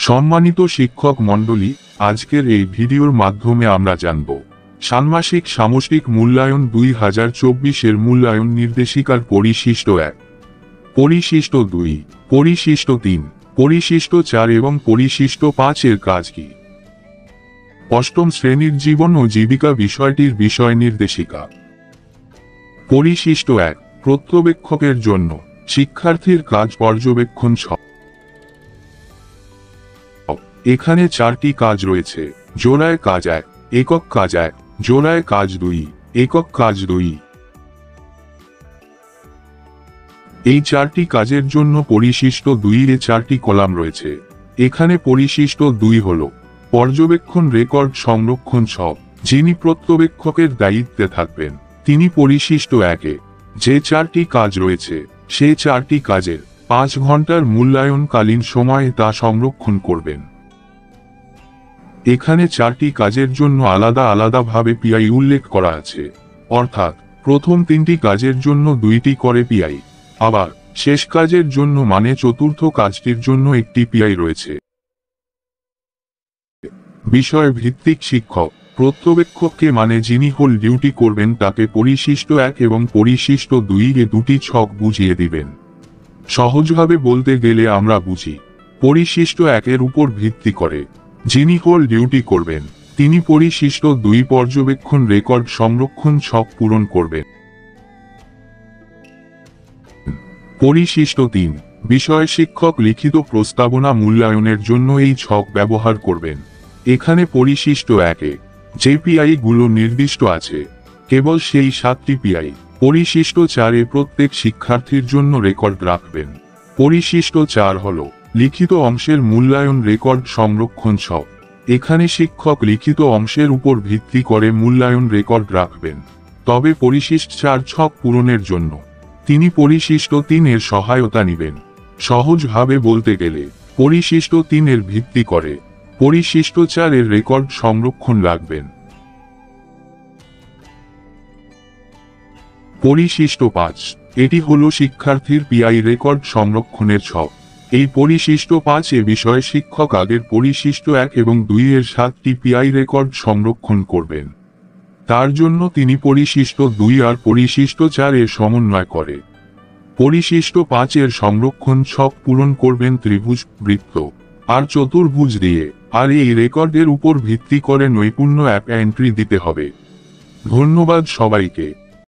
সম্মানিত শিক্ষক মণ্ডলী, আজকের এই ভিডিওর মাধ্যমে আমরা জানব ষান্মাসিক সামষ্টিক মূল্যায়ন 2024 মূল্যায়ন নির্দেশিকার পরিশিষ্ট 1, পরিশিষ্ট 2, পরিশিষ্ট 3, পরিশিষ্ট 4 এবং পরিশিষ্ট 5 এর কাজ কি। অষ্টম শ্রেণীর জীবন ও জীবিকা বিষয়টির বিষয় নির্দেশিকা। পরিশিষ্ট 1, প্রত্যবেক্ষকের জন্য শিক্ষার্থীর কাজ পর্যবেক্ষণ। এখানে 4টি কাজ রয়েছে। জোড়ায় কাজ 1, একক কাজ 1, জোড়ায় কাজ 2, একক কাজ 2। এই 4টি কাজের জন্য পরিশিষ্ট 2 এ 4টি কলাম রয়েছে। এখানে পরিশিষ্ট 2 হল পর্যবেক্ষণ রেকর্ড সংরক্ষণ সব। যিনি প্রত্যবেক্ষকের দায়িত্বে থাকবেন তিনি পরিশিষ্ট 1 এ যে 4টি কাজ রয়েছে সে 4টি কাজের 5 ঘন্টার মূল্যায়নকালীন সময়ে তা সংরক্ষণ করবেন। এখানে 4টি কাজের জন্য আলাদা আলাদাভাবে পিআই উল্লেখ করা আছে, অর্থাৎ প্রথম 3টি কাজের জন্য 2টি করে পিআই, আবার শেষ কাজের জন্য মানে চতুর্থ কাজটির জন্য একটি পিআই রয়েছে। বিষয় ভিত্তিক শিক্ষক প্রত্যবেক্ষককে মানে যিনি হোল ডিউটি করবেন তাকে পরিশিষ্ট 1 এবং পরিশিষ্ট 2 এ 2টি ছক বুঝিয়ে দিবেন। সহজভাবে বলতে গেলে আমরা বুঝি পরিশিষ্ট 1 এর উপর ভিত্তি করে যিনি হোল ডিউটি করবেন তিনি পরিশিষ্ট 2 পর্যবেক্ষণ রেকর্ড সংরক্ষণ ছক পূরণ করবেন। পরিশিষ্ট 3, বিষয় শিক্ষক লিখিত প্রস্তাবনা মূল্যায়নের জন্য এই ছক ব্যবহার করবেন। এখানে পরিশিষ্ট 1 এ যে পিআই গুলো নির্দিষ্ট আছে কেবল সেই 7টি পিআই পরিশিষ্ট 4 এ প্রত্যেক শিক্ষার্থীর জন্য রেকর্ড রাখবেন। পরিশিষ্ট 4 হল লিখিত অংশের মূল্যায়ন রেকর্ড সংরক্ষণ ছক। এখানে শিক্ষক লিখিত অংশের উপর ভিত্তি করে মূল্যায়ন রেকর্ড রাখবেন, তবে পরিশিষ্ট 4 ছক পূরণের জন্য তিনি পরিশিষ্ট 3 এর সহায়তা নেবেন। সহজভাবে বলতে গেলে পরিশিষ্ট 3 এর ভিত্তি করে পরিশিষ্ট 4 এর রেকর্ড সংরক্ষণ রাখবেন। পরিশিষ্ট 5, এটি হলো শিক্ষার্থীর পিআই রেকর্ড সংরক্ষণের ছক। এই পরিশিষ্ট 5 এ বিষয় শিক্ষক আগের পরিশিষ্ট 1 এবং 2 এর 7টি পিআই রেকর্ড সংরক্ষণ করবেন। তার জন্য তিনি পরিশিষ্ট 2 আর পরিশিষ্ট 4 এর সমন্বয় করে পরিশিষ্ট 5 এর সংরক্ষণ ছক পূরণ করবেন ত্রিভুজ, বৃত্ত আর চতুর্ভুজ দিয়ে। আর এই রেকর্ডের উপর ভিত্তি করে নৈপুণ্য এন্ট্রি দিতে হবে। ধন্যবাদ সবাইকে।